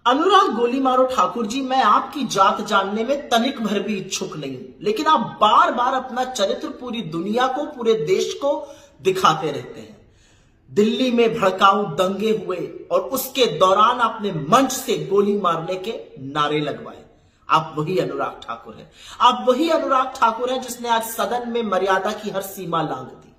अनुराग गोली मारो ठाकुर जी, मैं आपकी जात जानने में तनिक भर भी इच्छुक नहीं, लेकिन आप बार बार अपना चरित्र पूरी दुनिया को, पूरे देश को दिखाते रहते हैं। दिल्ली में भड़काऊ दंगे हुए और उसके दौरान आपने मंच से गोली मारने के नारे लगवाए। आप वही अनुराग ठाकुर हैं। आप वही अनुराग ठाकुर हैं जिसने आज सदन में मर्यादा की हर सीमा लांघ दी।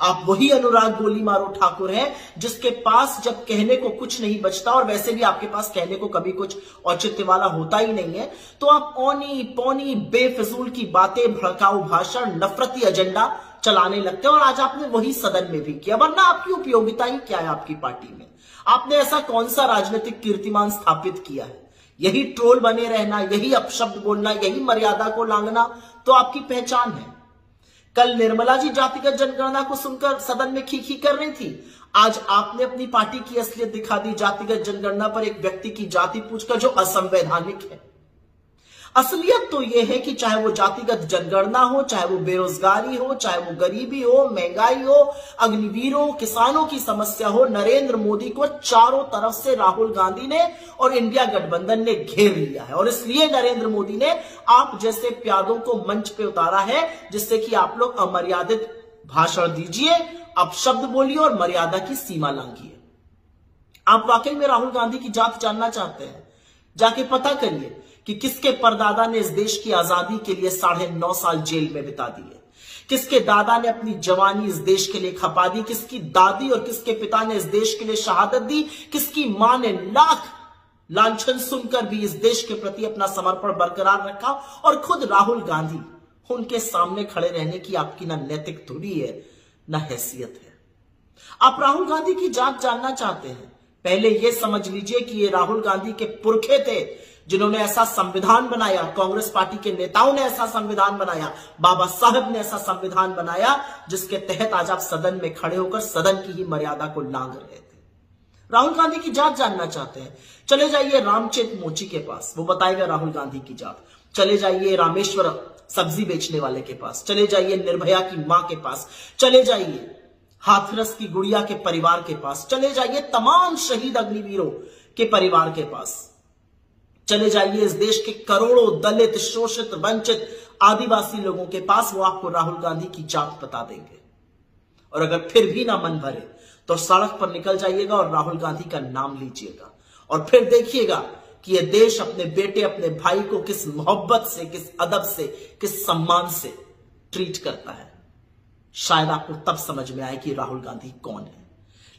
आप वही अनुराग गोली मारो ठाकुर हैं जिसके पास जब कहने को कुछ नहीं बचता, और वैसे भी आपके पास कहने को कभी कुछ औचित्य वाला होता ही नहीं है, तो आप औनी पौनी बेफिजूल की बातें, भड़काऊ भाषण, नफरती एजेंडा चलाने लगते हैं। और आज आपने वही सदन में भी किया, वरना आपकी उपयोगिता ही क्या है आपकी पार्टी में? आपने ऐसा कौन सा राजनीतिक कीर्तिमान स्थापित किया है? यही ट्रोल बने रहना, यही अपशब्द बोलना, यही मर्यादा को लांघना तो आपकी पहचान है। कल निर्मला जी जातिगत जनगणना को सुनकर सदन में खी कर रही थी, आज आपने अपनी पार्टी की असलियत दिखा दी जातिगत जनगणना पर एक व्यक्ति की जाति पूछकर, जो असंवैधानिक है। असलियत तो यह है कि चाहे वो जातिगत जनगणना हो, चाहे वो बेरोजगारी हो, चाहे वो गरीबी हो, महंगाई हो, अग्निवीरों, किसानों की समस्या हो, नरेंद्र मोदी को चारों तरफ से राहुल गांधी ने और इंडिया गठबंधन ने घेर लिया है। और इसलिए नरेंद्र मोदी ने आप जैसे प्यादों को मंच पे उतारा है, जिससे कि आप लोग अमर्यादित भाषण दीजिए, अपशब्द बोलिए और मर्यादा की सीमा लांघिए। आप वाकई में राहुल गांधी की जात जानना चाहते हैं? जाके पता करिए कि किसके परदादा ने इस देश की आजादी के लिए 9.5 साल जेल में बिता दिए, किसके दादा ने अपनी जवानी इस देश के लिए खपा दी, किसकी दादी और किसके पिता ने इस देश के लिए शहादत दी, किसकी मां ने लाख लांछन सुनकर भी इस देश के प्रति अपना समर्पण बरकरार रखा। और खुद राहुल गांधी, उनके सामने खड़े रहने की आपकी ना नैतिक धुरी है, ना हैसियत है। आप राहुल गांधी की जात जानना चाहते हैं? पहले यह समझ लीजिए कि ये राहुल गांधी के पुरखे थे जिन्होंने ऐसा संविधान बनाया, कांग्रेस पार्टी के नेताओं ने ऐसा संविधान बनाया, बाबा साहब ने ऐसा संविधान बनाया, जिसके तहत आज आप सदन में खड़े होकर सदन की ही मर्यादा को लांघ रहे थे। राहुल गांधी की जात जानना चाहते हैं? चले जाइए रामचेत मोची के पास, वो बताएगा राहुल गांधी की जात। चले जाइए रामेश्वर सब्जी बेचने वाले के पास, चले जाइए निर्भया की मां के पास, चले जाइए हाथरस की गुड़िया के परिवार के पास, चले जाइए तमाम शहीद अग्निवीरों के परिवार के पास, चले जाइए इस देश के करोड़ों दलित, शोषित, वंचित, आदिवासी लोगों के पास। वो आपको राहुल गांधी की जात बता देंगे। और अगर फिर भी ना मन भरे तो सड़क पर निकल जाइएगा और राहुल गांधी का नाम लीजिएगा, और फिर देखिएगा कि यह देश अपने बेटे, अपने भाई को किस मोहब्बत से, किस अदब से, किस सम्मान से ट्रीट करता है। शायद आपको तब समझ में आए कि राहुल गांधी कौन है।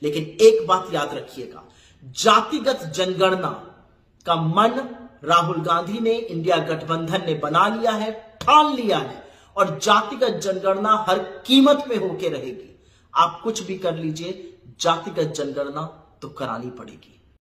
लेकिन एक बात याद रखिएगा, जातिगत जनगणना का मन राहुल गांधी ने, इंडिया गठबंधन ने बना लिया है, ठान लिया है, और जातिगत जनगणना हर कीमत पे होके रहेगी। आप कुछ भी कर लीजिए, जातिगत जनगणना तो करानी पड़ेगी।